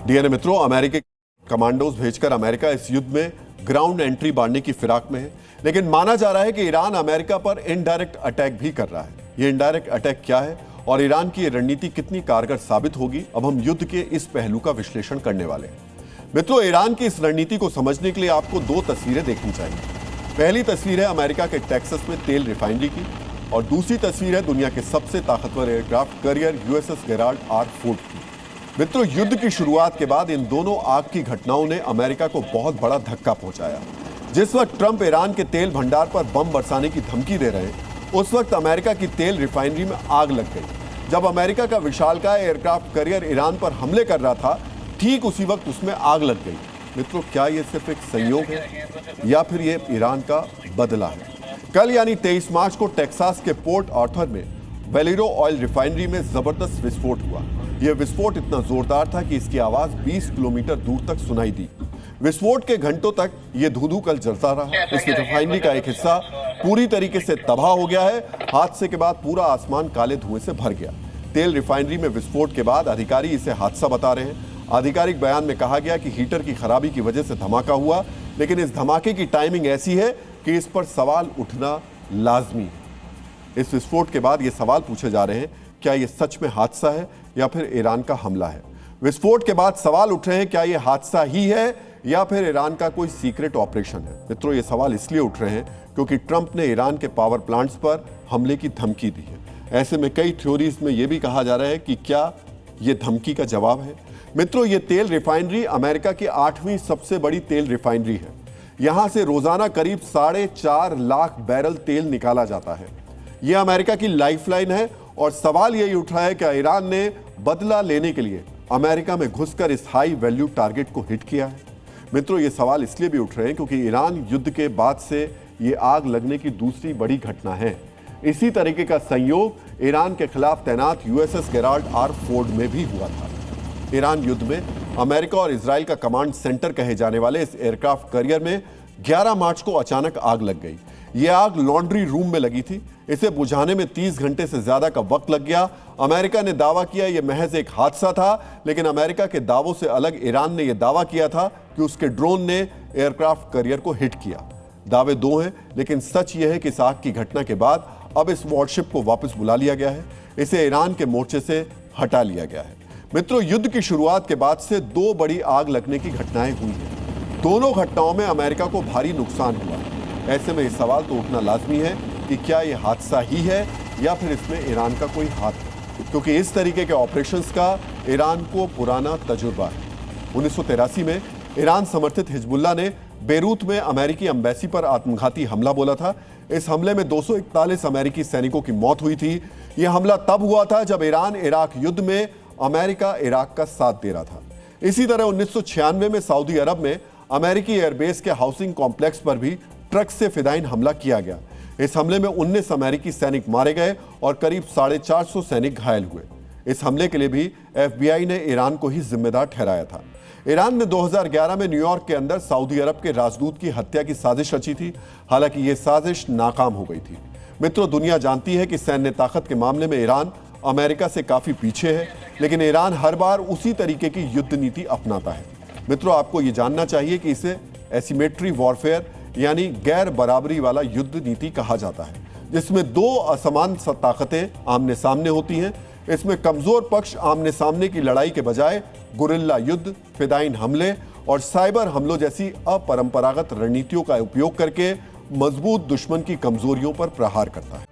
DNA मित्रों, अमेरिकी commandos भेजकर अमेरिका इस युद्ध में ग्राउंड एंट्री बांधने की फिराक में है, लेकिन माना जा रहा है कि ईरान अमेरिका पर इनडायरेक्ट अटैक भी कर रहा है। ये इनडायरेक्ट अटैक क्या है और ईरान की ये रणनीति कितनी कारगर साबित होगी, अब हम युद्ध के इस पहलू का विश्लेषण करने वाले हैं। मित्रों, ईरान की इस रणनीति को समझने के लिए आपको दो तस्वीरें देखनी चाहिए। पहली तस्वीर है अमेरिका के टेक्सास में तेल रिफाइनरी की और दूसरी तस्वीर है दुनिया के सबसे ताकतवर aircraft carrier USS Gerald R Ford की। मित्रों, युद्ध की शुरुआत के बाद इन दोनों आग की घटनाओं ने अमेरिका को बहुत बड़ा धक्का पहुंचाया। जिस वक्त ट्रंप ईरान के तेल भंडार पर बम बरसाने की धमकी दे रहे हैं, उस वक्त अमेरिका की तेल रिफाइनरी में आग लग गई। जब अमेरिका का विशालकाय एयरक्राफ्ट कैरियर ईरान पर हमले कर रहा था, ठीक उसी वक्त उसमें आग लग गई। मित्रों, क्या यह सिर्फ एक संयोग है या फिर यह ईरान का बदला है? कल यानी 23 मार्च को टेक्सास के पोर्ट आर्थर में वेलिरो ऑयल रिफाइनरी में जबरदस्त विस्फोट हुआ। यह विस्फोट इतना जोरदार था कि इसकी आवाज 20 किलोमीटर दूर तक सुनाई दी। विस्फोट के घंटों तक यह धू-धू-कल जलता रहा। इस रिफाइनरी का एक हिस्सा पूरी तरीके से तबाह हो गया है। हादसे के बाद पूरा आसमान काले धुएं से भर गया। तेल रिफाइनरी में विस्फोट के बाद अधिकारी इसे हादसा बता रहे हैं। आधिकारिक बयान में कहा गया कि हीटर की खराबी की वजह से धमाका हुआ, लेकिन इस धमाके की टाइमिंग ऐसी है कि इस पर सवाल उठना लाजमी है। इस विस्फोट के बाद ये सवाल पूछे जा रहे हैं, क्या ये सच में हादसा है या फिर ईरान का हमला है? विस्फोट के बाद सवाल उठ रहे हैं, क्या ये हादसा ही है या फिर ईरान का कोई सीक्रेट ऑपरेशन है? मित्रों, ये सवाल इसलिए उठ रहे हैं क्योंकि ट्रंप ने ईरान के पावर प्लांट्स पर हमले की धमकी दी है। ऐसे में कई थ्योरीज में यह भी कहा जा रहा है कि क्या ये धमकी का जवाब है। मित्रों, ये तेल रिफाइनरी अमेरिका की 8वीं सबसे बड़ी तेल रिफाइनरी है। यहां से रोजाना करीब 4.5 लाख बैरल तेल निकाला जाता है। यह अमेरिका की लाइफलाइन है और सवाल यही उठ रहा है कि ईरान ने बदला लेने के लिए अमेरिका में घुसकर इस हाई वैल्यू टारगेट को हिट किया है। मित्रों, ये सवाल इसलिए भी उठ रहे हैं क्योंकि ईरान युद्ध के बाद से ये आग लगने की दूसरी बड़ी घटना है। इसी तरीके का संयोग ईरान के खिलाफ तैनात यूएसएस गेराल्ड आर फोर्ड में भी हुआ था। ईरान युद्ध में अमेरिका और इजराइल का कमांड सेंटर कहे जाने वाले इस एयरक्राफ्ट कैरियर में 11 मार्च को अचानक आग लग गई। यह आग लॉन्ड्री रूम में लगी थी। इसे बुझाने में 30 घंटे से ज्यादा का वक्त लग गया। अमेरिका ने दावा किया यह महज एक हादसा था, लेकिन अमेरिका के दावों से अलग ईरान ने यह दावा किया था कि उसके ड्रोन ने एयरक्राफ्ट कैरियर को हिट किया। दावे दो हैं, लेकिन सच यह है कि इस आग की घटना के बाद अब इस वॉरशिप को वापस बुला लिया गया है। इसे ईरान के मोर्चे से हटा लिया गया है। मित्रों, युद्ध की शुरुआत के बाद से दो बड़ी आग लगने की घटनाएं हुई हैं। दोनों घटनाओं में अमेरिका को भारी नुकसान हुआ। ऐसे में यह सवाल तो उठना लाजमी है कि क्या यह हादसा ही है या फिर इसमें ईरान का कोई हाथ है, क्योंकि इस तरीके के ऑपरेशंस का ईरान को पुराना तजुर्बा है। 1983 में ईरान समर्थित हिजबुल्लाह ने बेरूत में अमेरिकी एम्बेसी पर आत्मघाती हमला बोला था। इस हमले में 241 अमेरिकी सैनिकों की मौत हुई थी। यह हमला तब हुआ था जब ईरान इराक युद्ध में अमेरिका इराक का साथ दे रहा था। इसी तरह 1996 में सऊदी अरब में अमेरिकी एयरबेस के हाउसिंग कॉम्प्लेक्स पर भी ट्रक से फिदाइन हमला किया गया। इस हमले में 19 अमेरिकी सैनिक मारे गए और करीब 450 सैनिक घायल हुए। इस हमले के लिए भी एफबीआई ने ईरान को ही जिम्मेदार ठहराया था। ईरान ने 2011 में न्यूयॉर्क के अंदर सऊदी अरब के राजदूत की हत्या की साजिश रची थी। हालांकि यह साजिश नाकाम हो गई थी। मित्रों, दुनिया जानती है कि सैन्य ताकत के मामले में ईरान अमेरिका से काफी पीछे है, लेकिन ईरान हर बार उसी तरीके की युद्ध नीति अपनाता है। मित्रों, आपको यह जानना चाहिए कि इसे एसिमेट्री वॉरफेयर यानी गैर बराबरी वाला युद्ध नीति कहा जाता है, जिसमें दो असमान ताकतें आमने सामने होती हैं। इसमें कमजोर पक्ष आमने सामने की लड़ाई के बजाय गुरिल्ला युद्ध, फिदाइन हमले और साइबर हमलों जैसी अपरंपरागत रणनीतियों का उपयोग करके मजबूत दुश्मन की कमजोरियों पर प्रहार करता है।